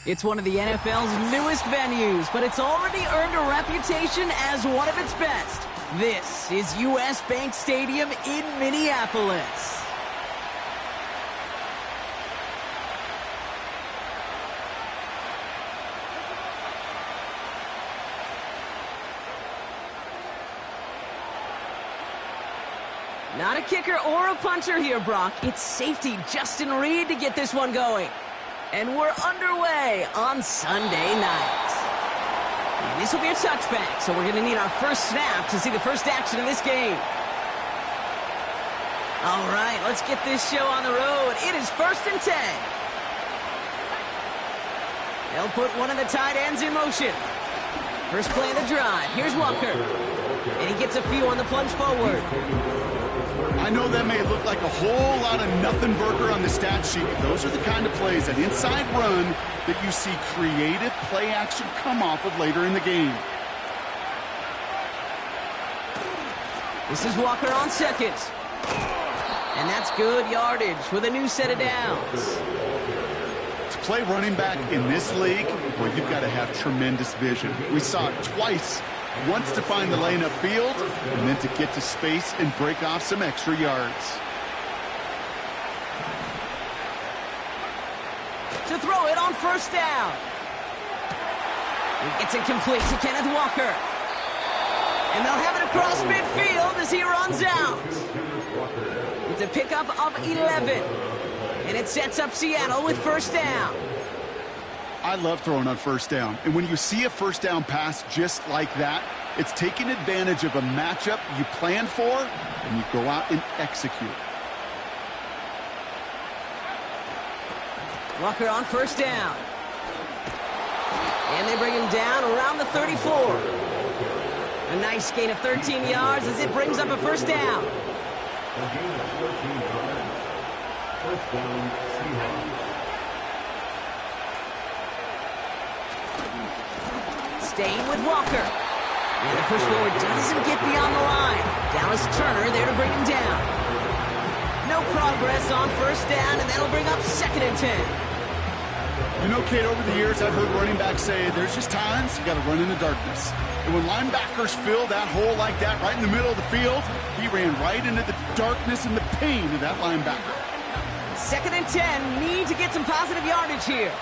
It's one of the NFL's newest venues, but it's already earned a reputation as one of its best. This is US Bank Stadium in Minneapolis. Not a kicker or a punter here, Brock. It's safety Justin Reed to get this one going. And we're underway on Sunday night. And this will be a touchback, so we're going to need our first snap to see the first action of this game. All right, let's get this show on the road. It is 1st and 10. They'll put one of the tight ends in motion. First play of the drive. Here's Walker. And he gets a few on the plunge forward. I know that may look like a whole lot of nothing burger on the stat sheet. Those are the kind of plays, an inside run, that you see creative play action come off of later in the game. This is Walker on second. And that's good yardage with a new set of downs. To play running back in this league, well, you've got to have tremendous vision. We saw it twice. Once to find the lane upfield, and then to get to space and break off some extra yards. To throw it on first down. He gets it complete to Kenneth Walker. And they'll have it across midfield as he runs out. It's a pickup of 11. And it sets up Seattle with first down. I love throwing on first down. And when you see a first down pass just like that, it's taking advantage of a matchup you planned for, and you go out and execute. Walker on first down. And they bring him down around the 34. A nice gain of 13 yards as it brings up a first down. First down, Seahawks. Staying with Walker. And the push forward doesn't get beyond the line. Dallas Turner there to bring him down. No progress on first down, and that'll bring up 2nd and 10. You know, Kate, over the years, I've heard running backs say there's just times you got to run in the darkness. And when linebackers fill that hole like that right in the middle of the field, he ran right into the darkness and the pain of that linebacker. 2nd and 10, need to get some positive yardage here.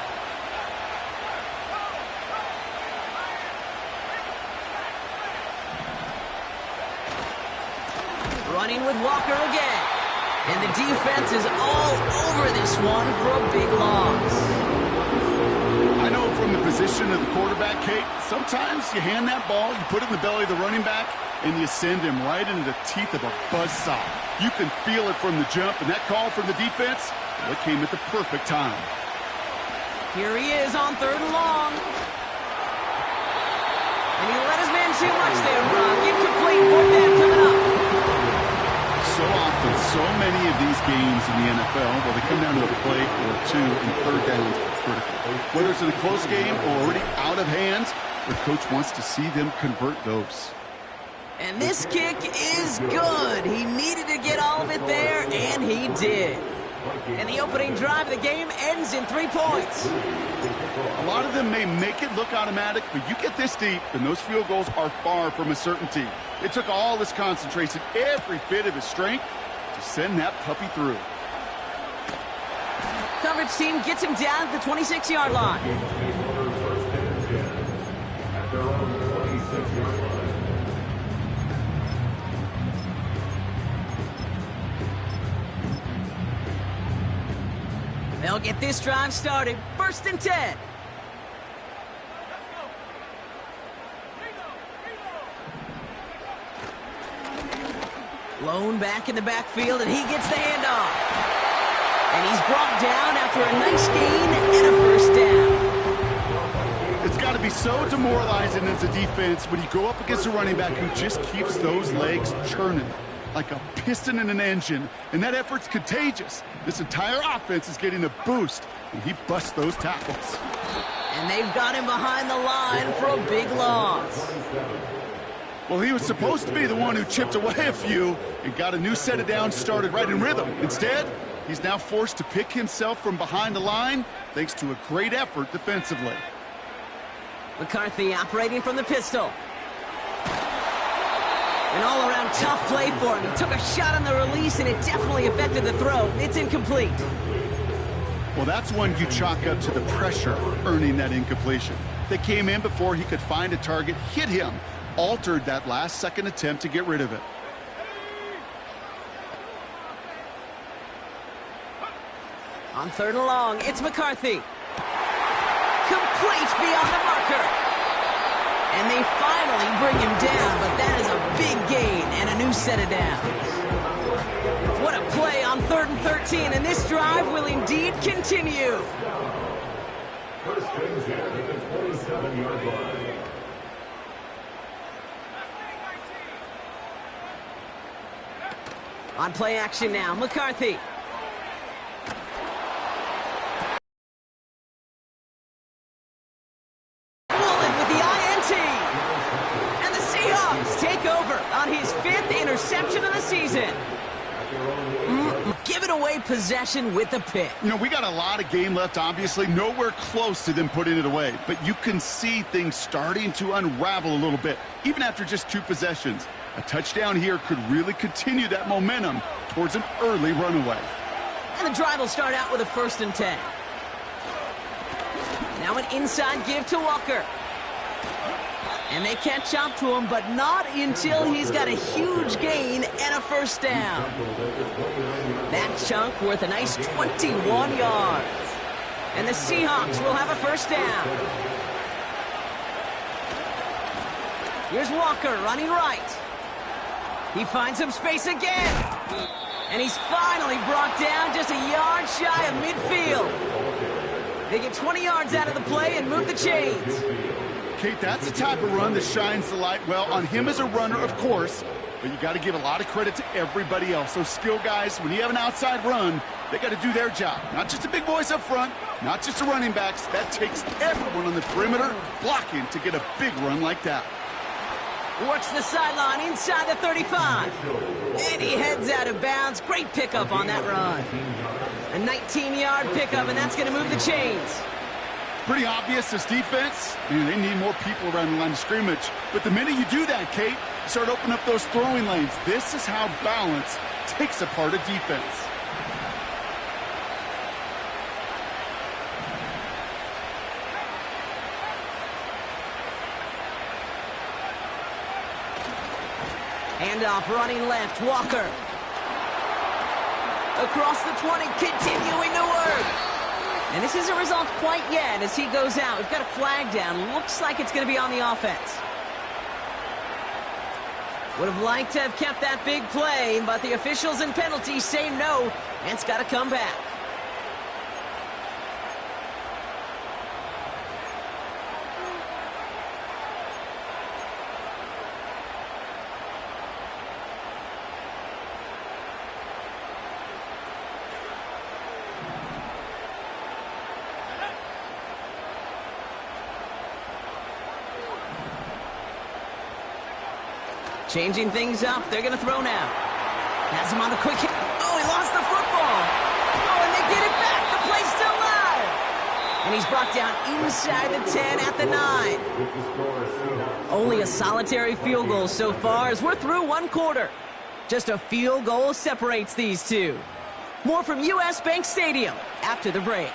Running with Walker again. And the defense is all over this one for a big loss. I know from the position of the quarterback, Kate, sometimes you hand that ball, you put it in the belly of the running back, and you send him right into the teeth of a buzzsaw. You can feel it from the jump, and that call from the defense, well, it came at the perfect time. Here he is on 3rd and long. And he let his man too much there, Brock. Incomplete, 4th down coming up. So often, so many of these games in the NFL, well, they come down to a play or two, and 3rd downs are critical. Whether it's in a close game or already out of hands, the coach wants to see them convert those. And this kick is good. He needed to get all of it there, and he did. And the opening drive of the game ends in 3 points. A lot of them may make it look automatic, but you get this deep, and those field goals are far from a certainty. It took all his concentration, every bit of his strength, to send that puppy through. Coverage team gets him down at the 26-yard line. They'll get this drive started. 1st and 10. Lone back in the backfield, and he gets the handoff. And he's brought down after a nice gain and a first down. It's got to be so demoralizing as a defense when you go up against a running back who just keeps those legs churning like a piston in an engine, and that effort's contagious. This entire offense is getting a boost, and he busts those tackles. And they've got him behind the line for a big loss. Well, he was supposed to be the one who chipped away a few and got a new set of downs started right in rhythm. Instead, He's now forced to pick himself from behind the line thanks to a great effort defensively. McCarthy operating from the pistol. An all-around tough play for him. He took a shot on the release, and it definitely affected the throw. It's incomplete. Well, that's one you chalk up to the pressure earning that incompletion. They came in before he could find a target, hit him, altered that last-second attempt to get rid of it. On 3rd and long, it's McCarthy. Complete beyond the marker. And they finally bring him down, but that is a big gain and a new set of downs. What a play on 3rd and 13, and this drive will indeed continue. First and 10 at the 27-yard line. On play action now, McCarthy. On his 5th interception of the season. Giving away possession with the pick. You know, we got a lot of game left, obviously. Nowhere close to them putting it away. But you can see things starting to unravel a little bit, even after just 2 possessions. A touchdown here could really continue that momentum towards an early runaway. And the drive will start out with a 1st and 10. Now an inside give to Walker. And they catch up to him, but not until he's got a huge gain and a 1st down. That chunk worth a nice 21 yards. And the Seahawks will have a 1st down. Here's Walker running right. He finds some space again. And he's finally brought down just a yard shy of midfield. They get 20 yards out of the play and move the chains. Kate, that's the type of run that shines the light well on him as a runner, of course, but you got to give a lot of credit to everybody else. Those skill guys, when you have an outside run, they got to do their job. Not just the big boys up front, not just the running backs. That takes everyone on the perimeter blocking to get a big run like that. Works the sideline inside the 35. And he heads out of bounds. Great pickup on that run. A 19-yard pickup, and that's going to move the chains. Pretty obvious, this defense, they need more people around the line of scrimmage. But the minute you do that, Kate, you start opening up those throwing lanes. This is how balance takes apart a defense. Handoff running left, Walker. Across the 20, continuing to work. And this isn't resolved quite yet as he goes out. We've got a flag down. Looks like it's going to be on the offense. Would have liked to have kept that big play, but the officials and penalties say no, and it's got to come back. Changing things up. They're going to throw now. Has him on the quick hit. Oh, he lost the football. Oh, and they get it back. The play's still live. And he's brought down inside the 10 at the 9. Only a solitary field goal so far as we're through 1 quarter. Just a field goal separates these two. More from U.S. Bank Stadium after the break.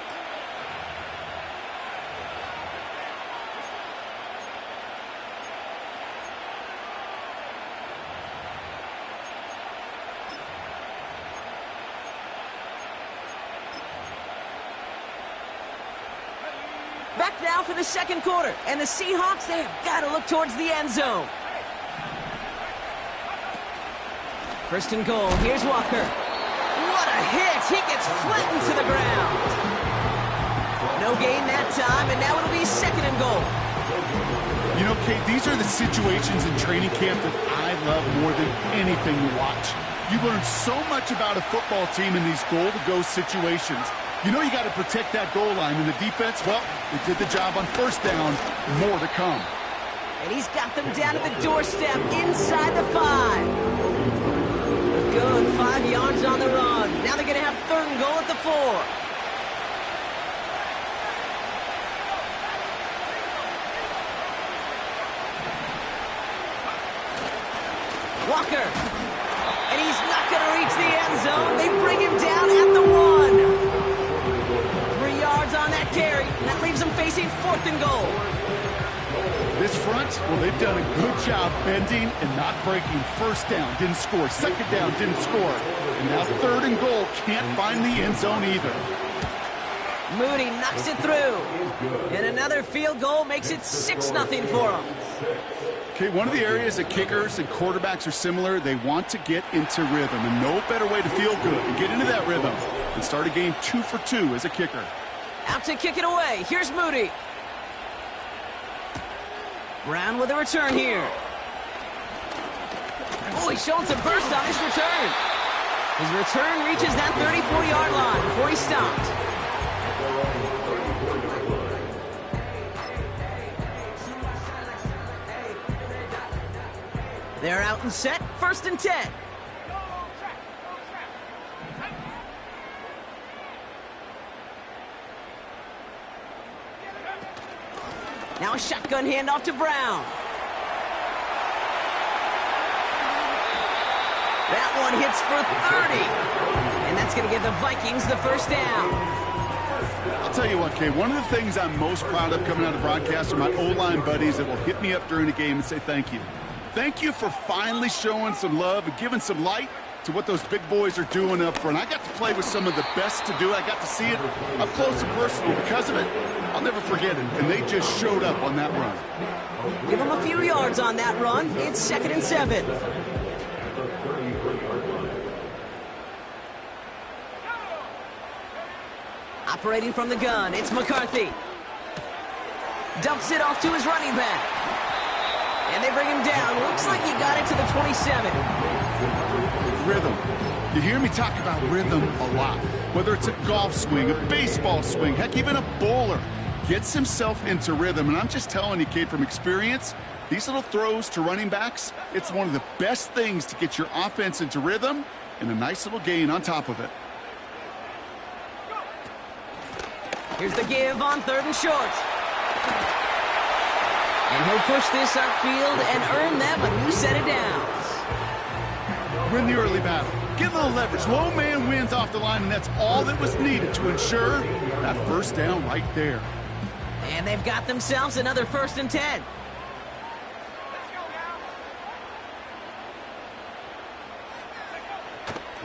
Back now for the 2nd quarter, and the Seahawks, they have got to look towards the end zone. 1st and goal, here's Walker. What a hit! He gets flattened to the ground. No gain that time, and now it'll be 2nd and goal. You know, Kate, these are the situations in training camp that I love more than anything to watch. You learn so much about a football team in these goal-to-go situations. You know you got to protect that goal line, and the defense, well, they did the job on 1st down. More to come. And he's got them down to the doorstep inside the 5. A good 5 yards on the run. Now they're going to have 3rd and and goal at the 4. Walker. And he's not going to reach the end zone. They bring him down at the 1. 3 yards on that carry. And that leaves them facing 4th and goal. This front, well, they've done a good job bending and not breaking. First down, didn't score. Second down, didn't score. And now 3rd and goal, can't find the end zone either. Moody knocks it through. And another field goal makes it 6-0 for them. Okay, one of the areas that kickers and quarterbacks are similar, they want to get into rhythm. And no better way to feel good and get into that rhythm and start a game 2 for 2 as a kicker. Out to kick it away. Here's Moody. Brown with a return here. Oh, he's showing some burst on his return. His return reaches that 34-yard line before he stopped. They're out and set. 1st and 10. Now a shotgun handoff to Brown. That one hits for 30. And that's going to give the Vikings the 1st down. I'll tell you what, Kay, one of the things I'm most proud of coming out of broadcast are my O-line buddies that will hit me up during the game and say thank you. Thank you for finally showing some love and giving some light to what those big boys are doing up front. I got to play with some of the best to do it. I got to see it up close and personal. Because of it, I'll never forget it. And they just showed up on that run. Give them a few yards on that run. It's 2nd and 7. Operating from the gun, it's McCarthy. Dumps it off to his running back. And they bring him down. Looks like he got it to the 27. Rhythm. You hear me talk about rhythm a lot. Whether it's a golf swing, a baseball swing, heck, even a bowler gets himself into rhythm. And I'm just telling you, kid, from experience, these little throws to running backs, it's one of the best things to get your offense into rhythm and a nice little gain on top of it. Here's the give on 3rd and short. And he'll push this upfield and earn them a new set of downs. Win the early battle. Get a little leverage. Low man wins off the line, and that's all that was needed to ensure that 1st down right there. And they've got themselves another 1st and 10.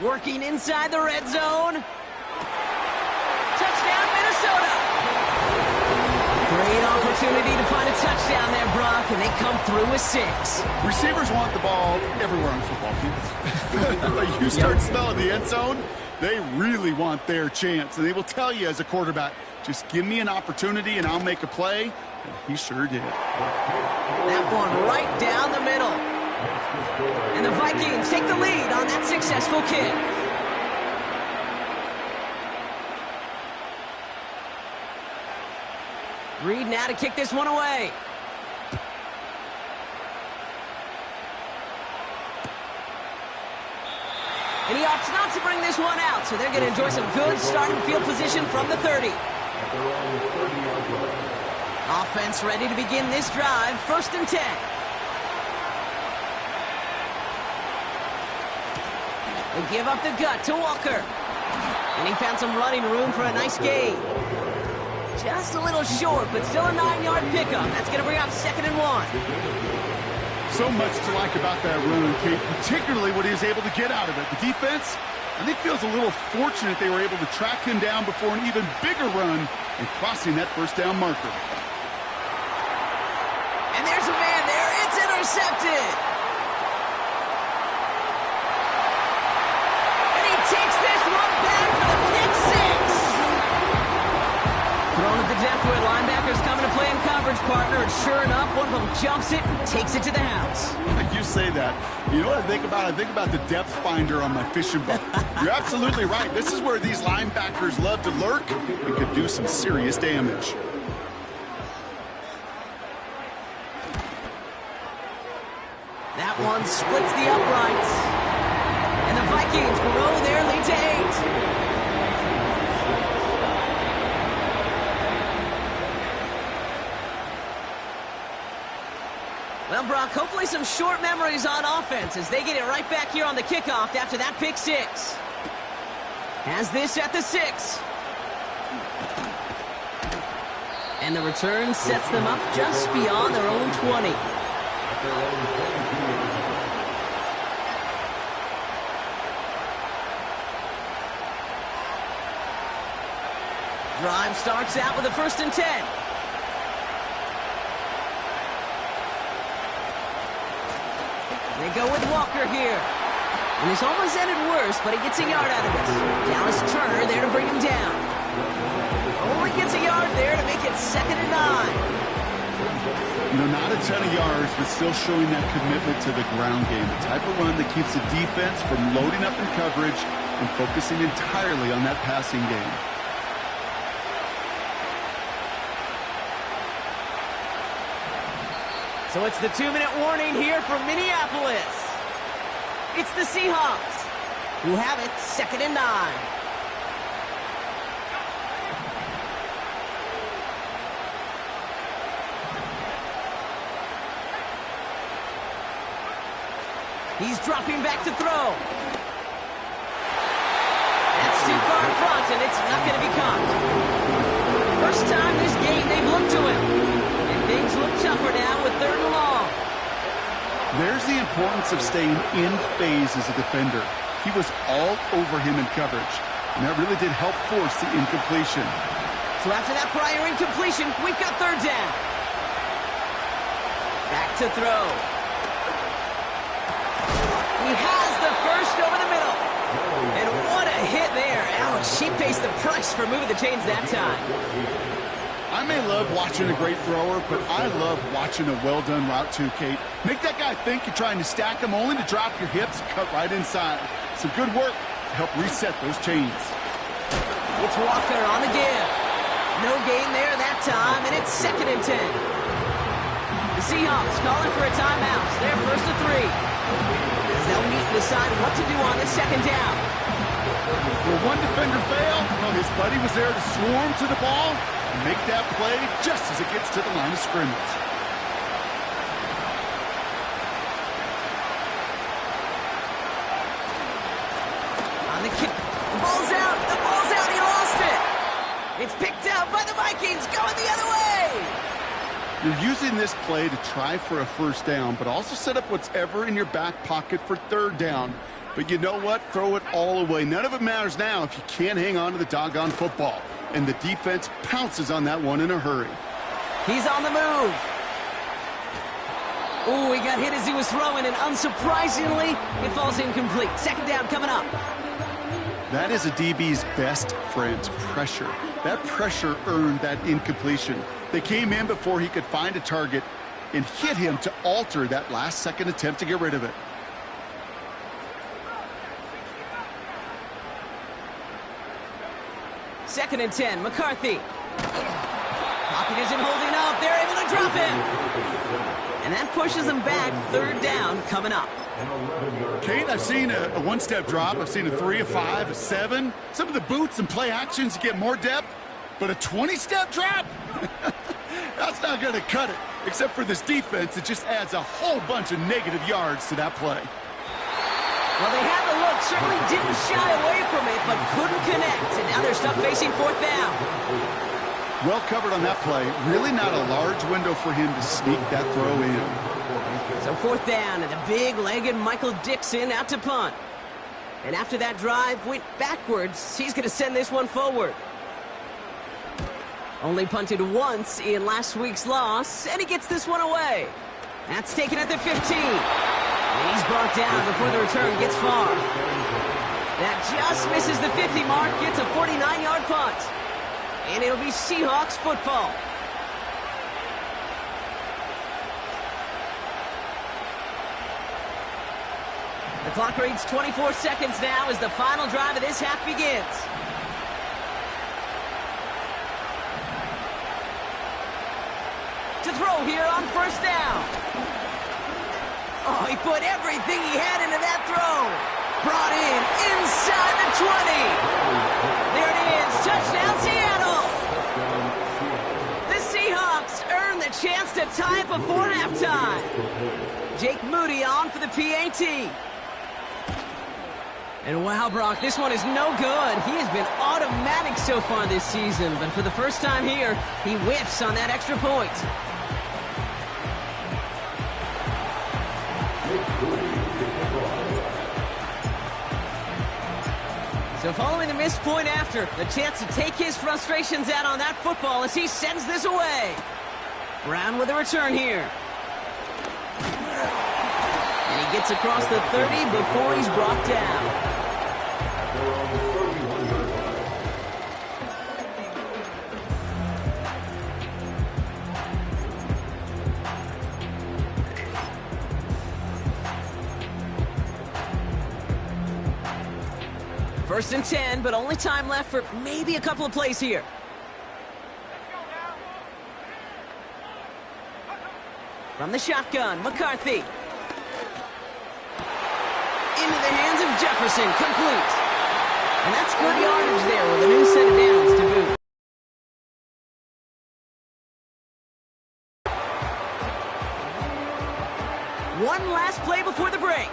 Working inside the red zone. Touchdown, Minnesota. Great opportunity to find a touchdown there, Brock, and they come through with 6. Receivers want the ball everywhere on football fields. Like you start smelling the end zone, they really want their chance. And they will tell you as a quarterback, just give me an opportunity and I'll make a play. And he sure did. That one right down the middle. And the Vikings take the lead on that successful kick. Reed now to kick this one away. And he opts not to bring this one out, so they're going to enjoy some good starting field position from the 30. Offense ready to begin this drive, 1st and 10. They give up the gut to Walker. And he found some running room for a nice gain. Just a little short, but still a 9-yard pickup. That's going to bring up 2nd and 1. So much to like about that run, Kate, particularly what he was able to get out of it. The defense, I think, feels a little fortunate they were able to track him down before an even bigger run and crossing that 1st down marker. And there's a man there. It's intercepted. And he takes this one back for the pick 6. Thrown at the depth where linebackers coming to play in coverage, partner, and sure enough, one of them jumps it and takes it to the house. You say that. You know what I think about? I think about the depth finder on my fishing boat. You're absolutely right. This is where these linebackers love to lurk and could do some serious damage. That one splits the uprights. And the Vikings grow their lead to 8. Well, Brock, hopefully some short memories on offense as they get it right back here on the kickoff after that pick six. Has this at the 6. And the return sets them up just beyond their own 20. Drive starts out with a 1st and 10. They go with Walker here. And this almost ended worse, but he gets a yard out of it. Dallas Turner there to bring him down. Only gets a yard there to make it 2nd and 9. You know, not a ton of yards, but still showing that commitment to the ground game. The type of run that keeps the defense from loading up in coverage and focusing entirely on that passing game. So it's the 2-minute warning here from Minneapolis. It's the Seahawks who have it 2nd and 9. He's dropping back to throw. That's too far in front, and it's not going to be caught. First time this game they've looked to him. And things look tougher now with 3rd and long. There's the importance of staying in phase as a defender. He was all over him in coverage, and that really did help force the incompletion. So after that prior incompletion, we've got 3rd down. Back to throw. He has the first over the middle. And what a hit there. Ouch, she pays the price for moving the chains that time. I may love watching a great thrower, but I love watching a well-done route too, Kate. Make that guy think you're trying to stack him only to drop your hips and cut right inside. Some good work to help reset those chains. It's Walker on the give. No gain there that time, and it's 2nd and 10. The Seahawks calling for a timeout. They're 1st and 3. As they'll meet and decide what to do on this 2nd down. Will one defender fail? Well, his buddy was there to swarm to the ball and make that play just as it gets to the line of scrimmage. On the kick. The ball's out. The ball's out. He lost it. It's picked out by the Vikings going the other way. You're using this play to try for a 1st down, but also set up whatever in your back pocket for 3rd down. But you know what? Throw it all away. None of it matters now if you can't hang on to the doggone football. And the defense pounces on that one in a hurry. He's on the move. Oh, he got hit as he was throwing, and unsurprisingly, it falls incomplete. 2nd down coming up. That is a DB's best friend, pressure. That pressure earned that incompletion. They came in before he could find a target and hit him to alter that last-second attempt to get rid of it. Second and 10, McCarthy. Pocket isn't holding up. They're able to drop him. And that pushes them back. 3rd down coming up. Kate, I've seen a one-step drop. I've seen a 3, a 5, a 7. Some of the boots and play actions get more depth. But a 20-step drop? That's not going to cut it. Except for this defense, it just adds a whole bunch of negative yards to that play. Well, they had the look, certainly didn't shy away from it, but couldn't connect. And now they're stuck facing 4th down. Well covered on that play. Really not a large window for him to sneak that throw in. So 4th down, and the big-legged Michael Dixon out to punt. And after that drive went backwards, he's going to send this one forward. Only punted once in last week's loss, and he gets this one away. That's taken at the 15. And he's brought down before the return gets far. That just misses the 50 mark, gets a 49-yard punt. And it'll be Seahawks football. The clock reads 24 seconds now as the final drive of this half begins. To throw here on 1st down. Oh, he put everything he had into that throw. Brought in inside the 20. There it is. Touchdown, Seattle. The Seahawks earn the chance to tie up a before halftime. Jake Moody on for the PAT. And wow, Brock, this one is no good. He has been automatic so far this season, but for the first time here, he whiffs on that extra point. So following the missed point after, the chance to take his frustrations out on that football as he sends this away. Brown with a return here. And he gets across the 30 before he's brought down. First and 10, but only time left for maybe a couple of plays here. From the shotgun, McCarthy. Into the hands of Jefferson, complete. And that's good yardage there with a new set of downs to boot. One last play before the break.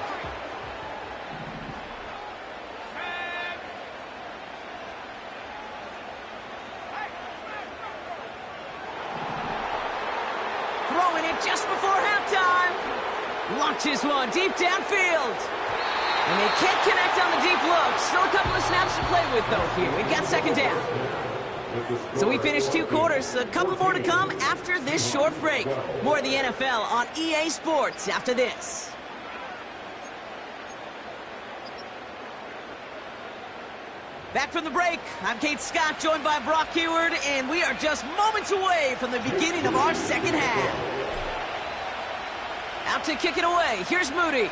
Throwing it just before halftime. Launches one deep downfield. And they can't connect on the deep look. Still a couple of snaps to play with, though, here. We've got second down. So we finished 2 quarters. A couple more to come after this short break. More of the NFL on EA Sports after this. Back from the break, I'm Kate Scott, joined by Brock Heward, and we are just moments away from the beginning of our second half. Out to kick it away. Here's Moody.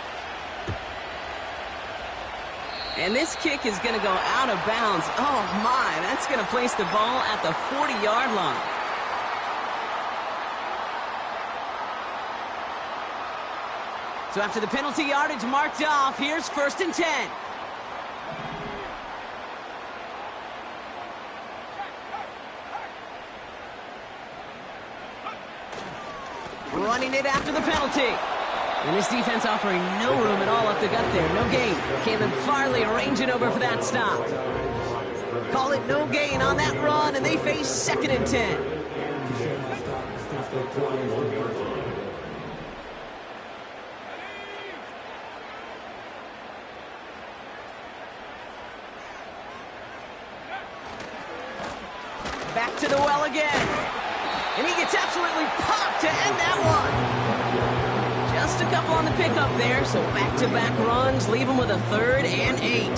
And this kick is going to go out of bounds. Oh, my. That's going to place the ball at the 40-yard line. So after the penalty yardage marked off, here's first and 10. Running it after the penalty. And this defense offering no room at all up the gut there. No gain. Caleb Farley arranging over for that stop. Call it no gain on that run, and they face second and 10. Back to the well again. And he gets absolutely popped to end that one. Just a couple on the pickup there, so back-to-back runs leave him with a 3rd and 8.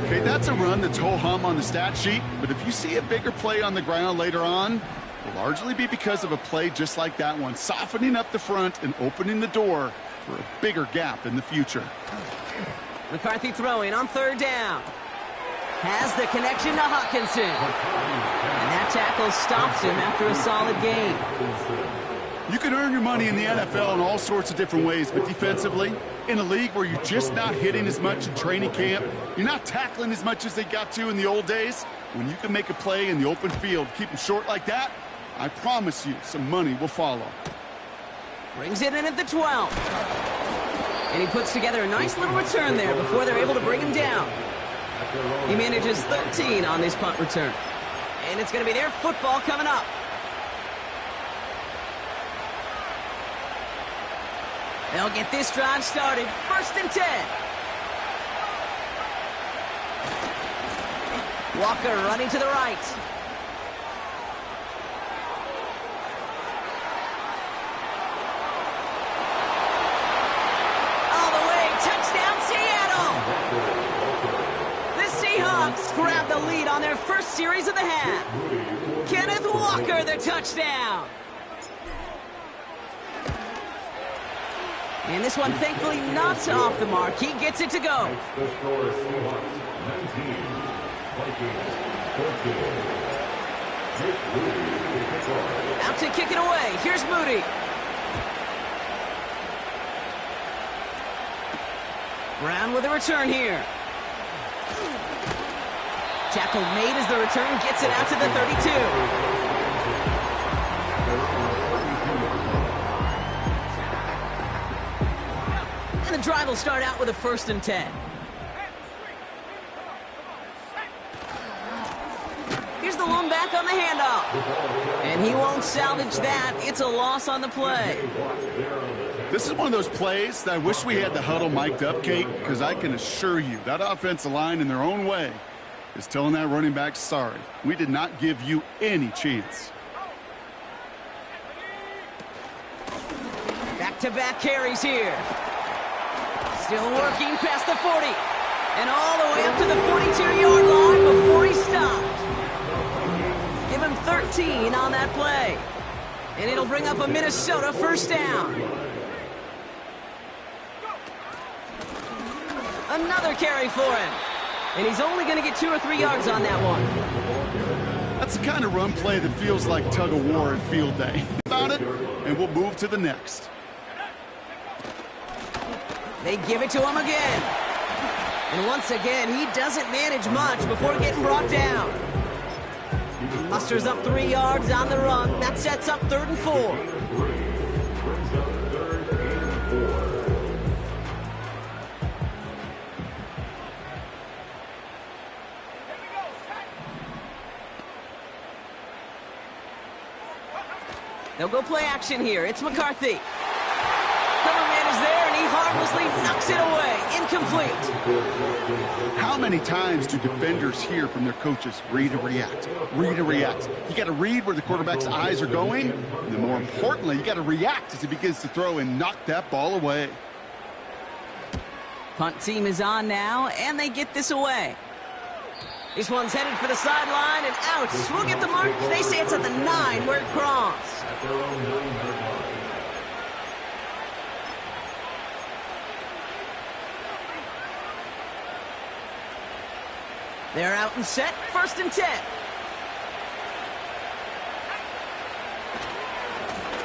Okay, that's a run that's ho-hum on the stat sheet, but if you see a bigger play on the ground later on, it'll largely be because of a play just like that one, softening up the front and opening the door for a bigger gap in the future. McCarthy throwing on 3rd down. Has the connection to Hutchinson. And that tackle stops him after a solid gain. You can earn your money in the NFL in all sorts of different ways, but defensively, in a league where you're just not hitting as much in training camp, you're not tackling as much as they got to in the old days, when you can make a play in the open field, keep them short like that, I promise you some money will follow. Brings it in at the 12. And he puts together a nice little return there before they're able to bring him down. He manages 13 on this punt return. And it's going to be their football coming up. They'll get this drive started. First and 10. Walker running to the right. All the way. Touchdown, Seattle. The Seahawks grab the lead on their first series of the half. Kenneth Walker, the touchdown. And this one, thankfully, not off the mark. He gets it to go. Out to kick it away. Here's Moody. Brown with a return here. Tackle made as the return gets it out to the 32. And the drive will start out with a 1st and 10. Here's the lone back on the handoff. And he won't salvage that. It's a loss on the play. This is one of those plays that I wish we had the huddle mic'd up, Kate, because I can assure you that offensive line in their own way is telling that running back, sorry, we did not give you any chance. Back-to-back carries here. Still working past the 40. And all the way up to the 42-yard line before he stopped. Give him 13 on that play. And it'll bring up a Minnesota 1st down. Another carry for him. And he's only going to get 2 or 3 yards on that one. That's the kind of run play that feels like tug of war at field day. About it, and we'll move to the next. They give it to him again. And once again, he doesn't manage much before getting brought down. Musters up 3 yards on the run. That sets up 3rd and 4. They'll go play action here. It's McCarthy. Cover man is there, and he harmlessly knocks it away. Incomplete. How many times do defenders hear from their coaches, read and react, read and react? You got to read where the quarterback's eyes are going, and then more importantly, you got to react as he begins to throw and knock that ball away. Punt team is on now, and they get this away. This one's headed for the sideline, and out. We'll get the mark. They say it's at the 9 where it crossed. They're out and set. 1st and 10.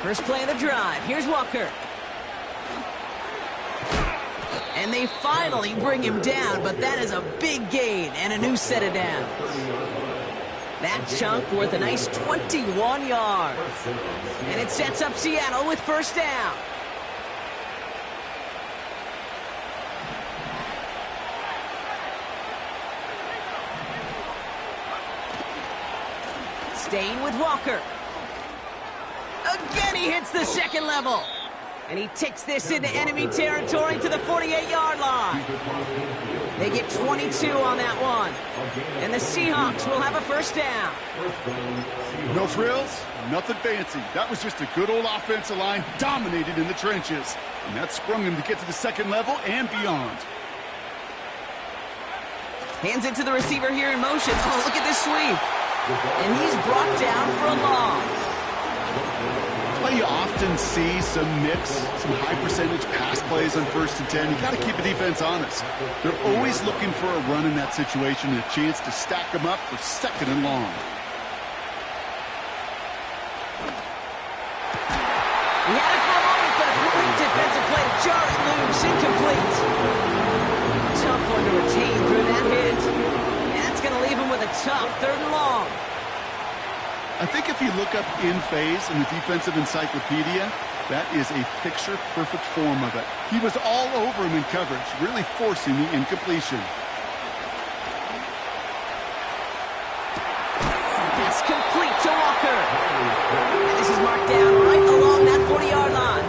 First play of the drive. Here's Walker. And they finally bring him down, but that is a big gain and a new set of downs. That chunk worth a nice 21 yards. And it sets up Seattle with 1st down. Staying with Walker. Again, he hits the 2nd level. And he takes this into enemy territory to the 48-yard line. They get 22 on that one. And the Seahawks will have a 1st down. No frills, nothing fancy. That was just a good old offensive line dominated in the trenches. And that sprung him to get to the 2nd level and beyond. Hands it to the receiver here in motion. Oh, look at this sweep. And he's brought down for a loss. You often see some mix, some high percentage pass plays on 1st and 10. You got to keep the defense honest. They're always looking for a run in that situation and a chance to stack them up for 2nd and long. He had it for a moment, but a great defensive play to jar it loose. Incomplete. Tough one to retain through that hit. And that's going to leave him with a tough 3rd and long. I think if you look up in phase in the defensive encyclopedia, that is a picture-perfect form of it. He was all over him in coverage, really forcing the incompletion. Pass complete to Walker. And this is marked down right along that 40-yard line.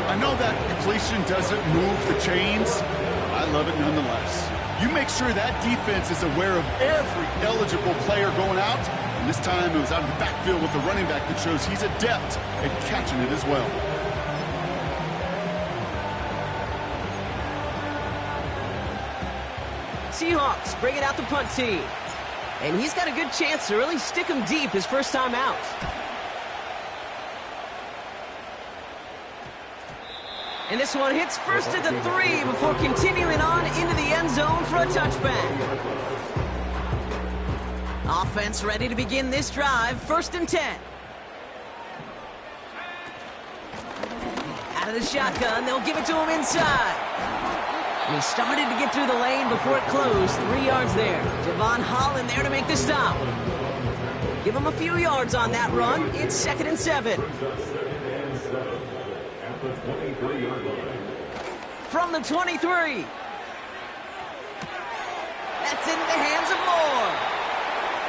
I know that completion doesn't move the chains. I love it nonetheless. You make sure that defense is aware of every eligible player going out. And this time it was out of the backfield with the running back that shows he's adept at catching it as well. Seahawks bringing out the punt team. And he's got a good chance to really stick him deep his 1st time out. And this one hits 1st at the 3 before continuing on into the end zone for a touchback. Offense ready to begin this drive. 1st and 10. Out of the shotgun, they'll give it to him inside. And he started to get through the lane before it closed. 3 yards there. Devon Holland there to make the stop. Give him a few yards on that run. It's 2nd and 7. from the 23. That's into the hands of Moore.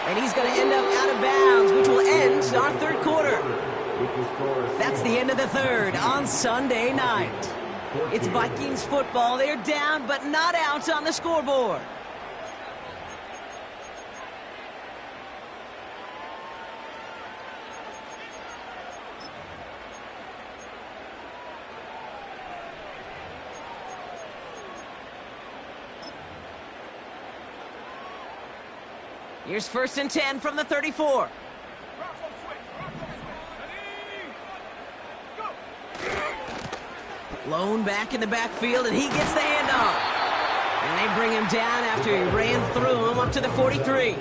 And he's going to end up out of bounds, which will end our third quarter. That's the end of the third on Sunday night. It's Vikings football. They're down, but not out on the scoreboard. Here's 1st and 10 from the 34. Lone back in the backfield, and he gets the handoff. And they bring him down after he ran through him up to the 43.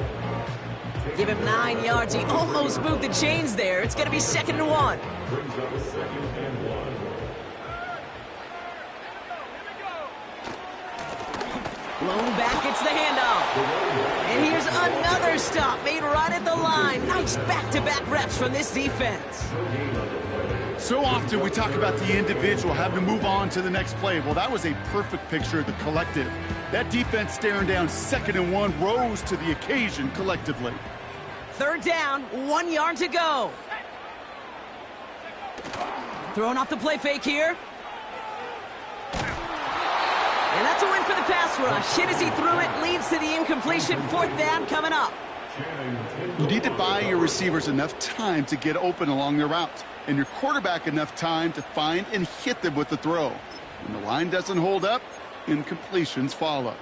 Give him 9 yards. He almost moved the chains there. It's going to be 2nd and 1. Brings up a 2nd and 1. Lone back gets the handoff. And here's another stop made right at the line. Nice back-to-back reps from this defense. So often we talk about the individual having to move on to the next play. Well, that was a perfect picture of the collective. That defense staring down 2nd and 1 rose to the occasion collectively. 3rd down, 1 yard to go. Throwing off the play fake here. And that's a win for the pass rush. Hit as he threw it, leads to the incompletion. 4th down coming up. You need to buy your receivers enough time to get open along their route, and your quarterback enough time to find and hit them with the throw. When the line doesn't hold up, incompletions follow.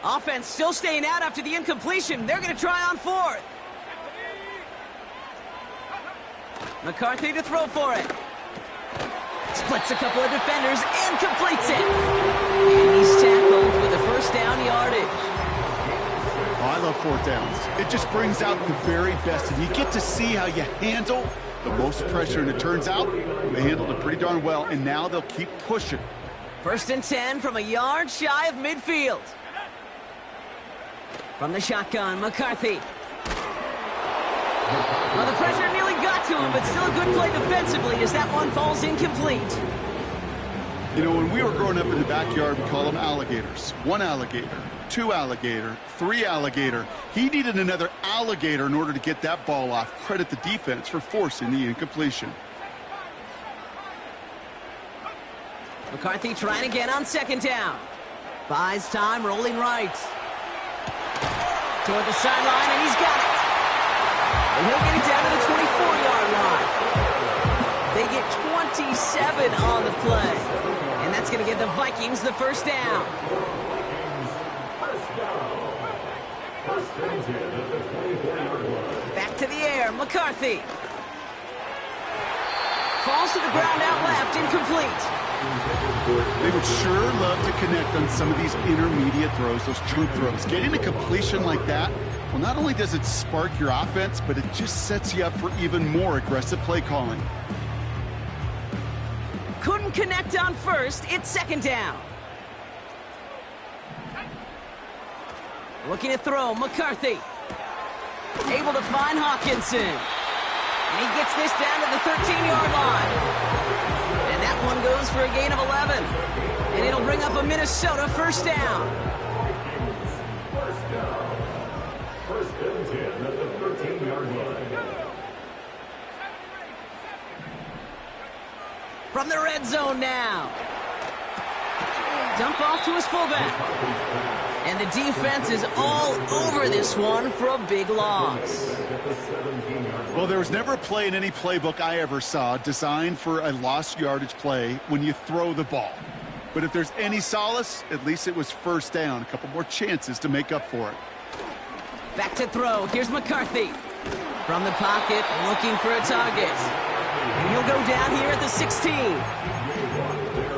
Offense still staying out after the incompletion. They're going to try on 4th. McCarthy to throw for it. Splits a couple of defenders and completes it. And he's tackled with a 1st down yardage. Oh, I love 4th downs. It just brings out the very best, and you get to see how you handle the most pressure, and it turns out they handled it pretty darn well, and now they'll keep pushing. 1st and 10 from a yard shy of midfield. From the shotgun, McCarthy. Well, the pressure nearly got to him, but still a good play defensively as that one falls incomplete. You know, when we were growing up in the backyard, we call them alligators. 1 alligator, 2 alligator, 3 alligator. He needed another alligator in order to get that ball off. Credit the defense for forcing the incompletion. McCarthy trying again on 2nd down. Buys time, rolling right. Toward the sideline, and he's got it. And he'll get it down to the 24-yard line. They get 27 on the play. And that's going to get the Vikings the 1st down. Back to the air, McCarthy. Falls to the ground out left, incomplete. They would sure love to connect on some of these intermediate throws, those chunk throws. Getting a completion like that, well, not only does it spark your offense, but it just sets you up for even more aggressive play calling. Couldn't connect on 1st. It's 2nd down. Looking to throw, McCarthy. Able to find Hawkinson. And he gets this down to the 13-yard line. And that one goes for a gain of 11. And it'll bring up a Minnesota 1st down. 1st and 10 at the 13-yard line. From the red zone now. Dump off to his fullback. And the defense is all over this one for a big loss. Well, there was never a play in any playbook I ever saw designed for a lost yardage play when you throw the ball. But if there's any solace, at least it was 1st down. A couple more chances to make up for it. Back to throw. Here's McCarthy. From the pocket, looking for a target. And he'll go down here at the 16.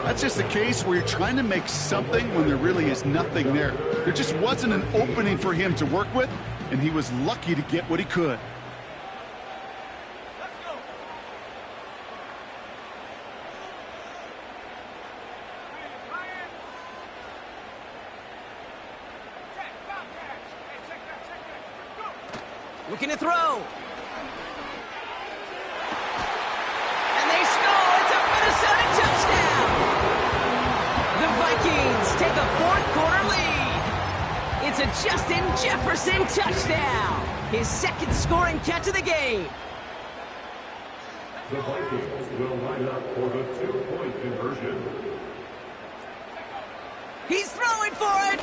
That's just a case where you're trying to make something when there really is nothing there. There just wasn't an opening for him to work with, and he was lucky to get what he could. Looking to throw. And they score. It's a Minnesota touchdown. a Justin Jefferson touchdown. His second scoring catch of the game. The Vikings will line up for the two-point conversion. He's throwing for it.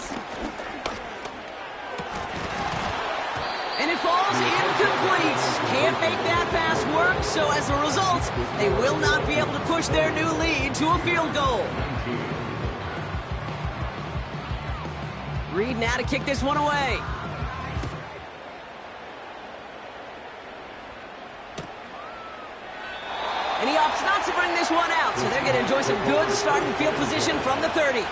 And it falls incomplete. Can't make that pass work, so as a result, they will not be able to push their new lead to a field goal. Reed now to kick this one away. And he opts not to bring this one out, so they're going to enjoy some good starting field position from the 30.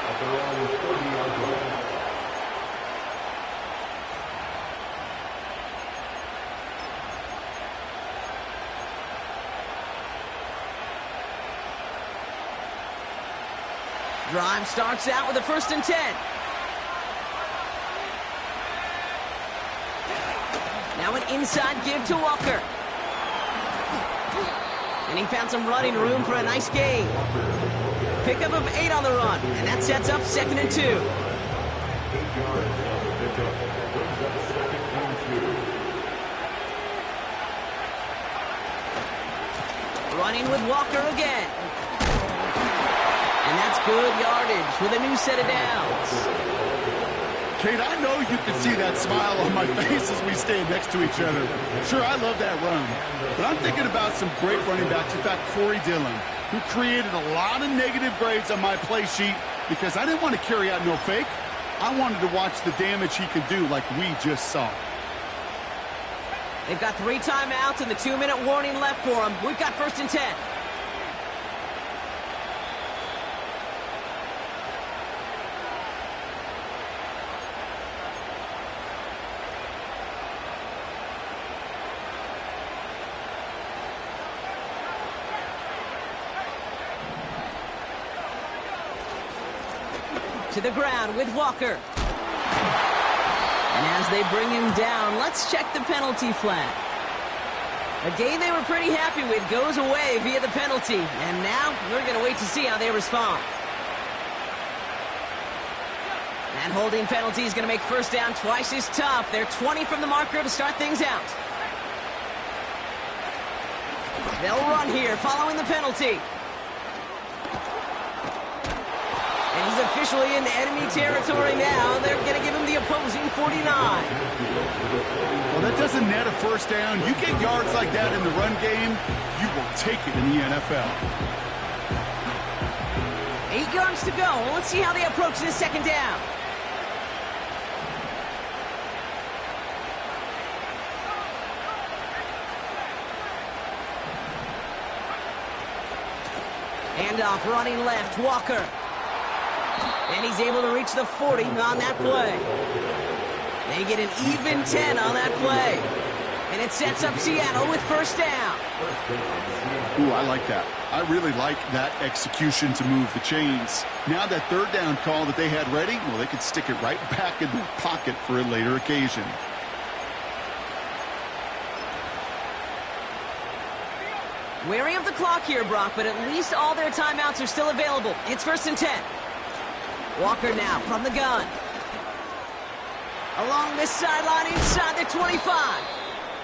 Drive starts out with a 1st and 10. Now an inside give to Walker. And he found some running room for a nice gain. Pickup of 8 on the run, and that sets up 2nd and 2. 8 yards on the pickup. Brings up 2nd and 2. Running with Walker again. And that's good yardage with a new set of downs. Kate, I know you can see that smile on my face as we stand next to each other. Sure, I love that run. But I'm thinking about some great running backs. In fact, Corey Dillon, who created a lot of negative grades on my play sheet because I didn't want to carry out no fake. I wanted to watch the damage he could do like we just saw. They've got 3 timeouts and the 2-minute warning left for them. We've got 1st and 10. To the ground with Walker. And as they bring him down, let's check the penalty flag. A game they were pretty happy with goes away via the penalty. And now we're going to wait to see how they respond. That holding penalty is going to make 1st down twice as tough. They're 20 from the marker to start things out. They'll run here following the penalty. And he's officially in enemy territory now. They're going to give him the opposing 49. Well, that doesn't net a 1st down. You get yards like that in the run game, you will take it in the NFL. 8 yards to go. Well, let's see how they approach this 2nd down. Handoff running left, Walker. And he's able to reach the 40 on that play. They get an even 10 on that play. And it sets up Seattle with 1st down. Ooh, I like that. I really like that execution to move the chains. Now that 3rd down call that they had ready, well, they could stick it right back in their pocket for a later occasion. Wary of the clock here, Brock, but at least all their timeouts are still available. It's 1st and 10. Walker now from the gun. Along this sideline inside the 25.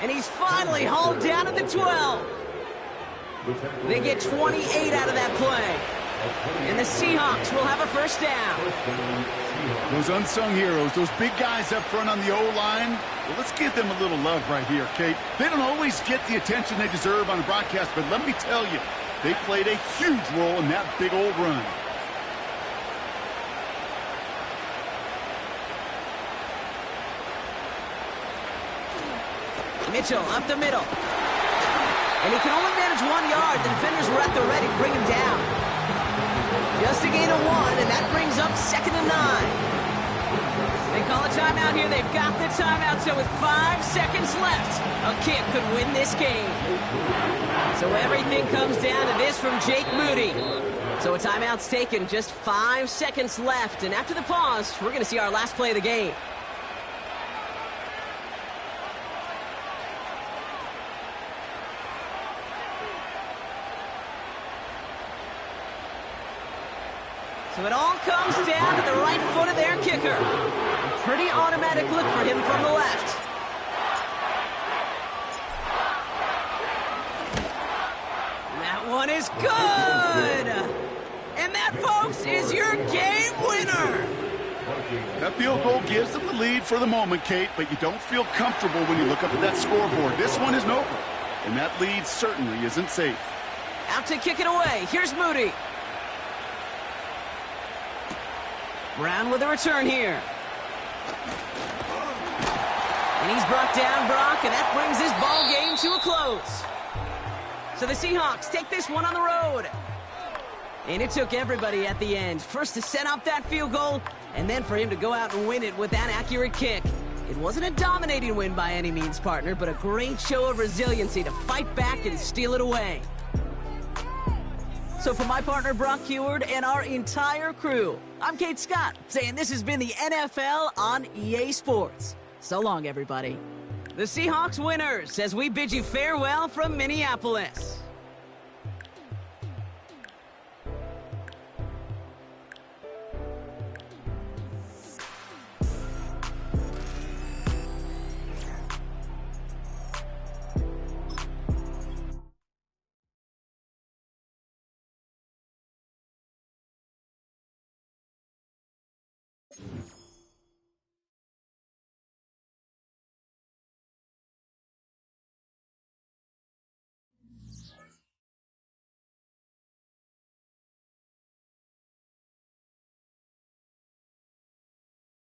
And he's finally hauled down at the 12. They get 28 out of that play. And the Seahawks will have a 1st down. Those unsung heroes, those big guys up front on the O-line, well, let's give them a little love right here, Kate. They don't always get the attention they deserve on the broadcast, but let me tell you, they played a huge role in that big old run. Mitchell up the middle. And he can only manage 1 yard. The defenders were at the ready to bring him down. Just a gain of 1, and that brings up 2nd and 9. They call a timeout here. They've got the timeout, so with 5 seconds left, a kick could win this game. So everything comes down to this from Jake Moody. So a timeout's taken, just 5 seconds left, and after the pause, we're going to see our last play of the game. So it all comes down to the right foot of their kicker. Pretty automatic look for him from the left. That one is good! And that, folks, is your game winner! That field goal gives them the lead for the moment, Kate, but you don't feel comfortable when you look up at that scoreboard. This one isn't over, and that lead certainly isn't safe. Out to kick it away. Here's Moody. Brown with a return here. And he's brought down, Brock, and that brings this ball game to a close. So the Seahawks take this one on the road. And it took everybody at the end. First to set up that field goal, and then for him to go out and win it with that accurate kick. It wasn't a dominating win by any means, partner, but a great show of resiliency to fight back and steal it away. So for my partner, Brock Heward, and our entire crew, I'm Kate Scott, saying this has been the NFL on EA Sports. So long, everybody. The Seahawks winners as we bid you farewell from Minneapolis.